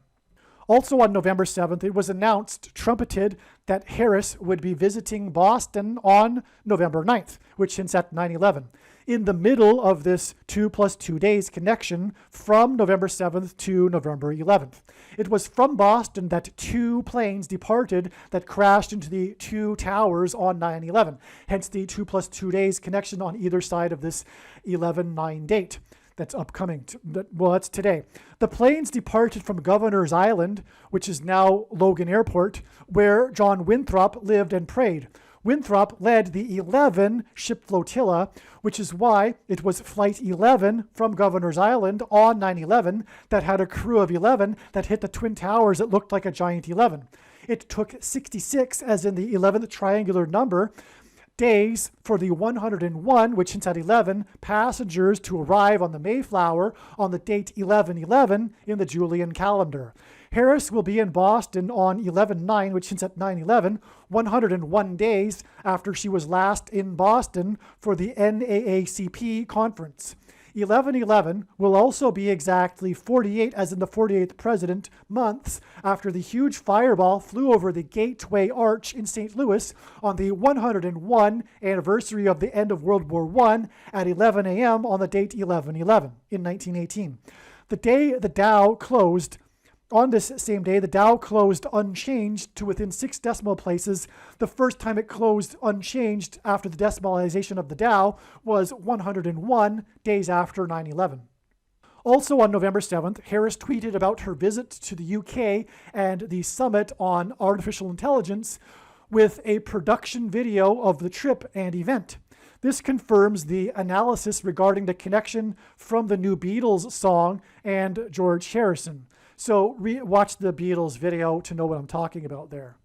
Also on November 7th, it was announced, trumpeted, that Harris would be visiting Boston on November 9th, which hints at 9/11. In the middle of this 2 plus 2 days connection from November 7th to November 11th. It was from Boston that 2 planes departed that crashed into the 2 towers on 9/11. Hence the 2 plus 2 days connection on either side of this 11/9 date. That's upcoming. That's today. The planes departed from Governor's Island, which is now Logan Airport, where John Winthrop lived and prayed. Winthrop led the 11 ship flotilla, which is why it was Flight 11 from Governor's Island on 9/11 that had a crew of 11 that hit the Twin Towers that looked like a giant 11. It took 66, as in the 11th triangular number, days for the 101, which hints at 11, passengers to arrive on the Mayflower on the date 11/11 in the Julian calendar. Harris will be in Boston on 11/9, which hints at 9/11, 101 days after she was last in Boston for the NAACP conference. 11/11 will also be exactly 48, as in the 48th president, months after the huge fireball flew over the Gateway Arch in St. Louis on the 101 anniversary of the end of World War I at 11 a.m. on the date 11/11 in 1918. The day the Dow closed, on this same day, the Dow closed unchanged to within 6 decimal places. The first time it closed unchanged after the decimalization of the Dow was 101 days after 9/11. Also on November 7th, Harris tweeted about her visit to the UK and the summit on artificial intelligence with a production video of the trip and event. This confirms the analysis regarding the connection from the new Beatles song and George Harrison. So watch the Beatles video to know what I'm talking about there.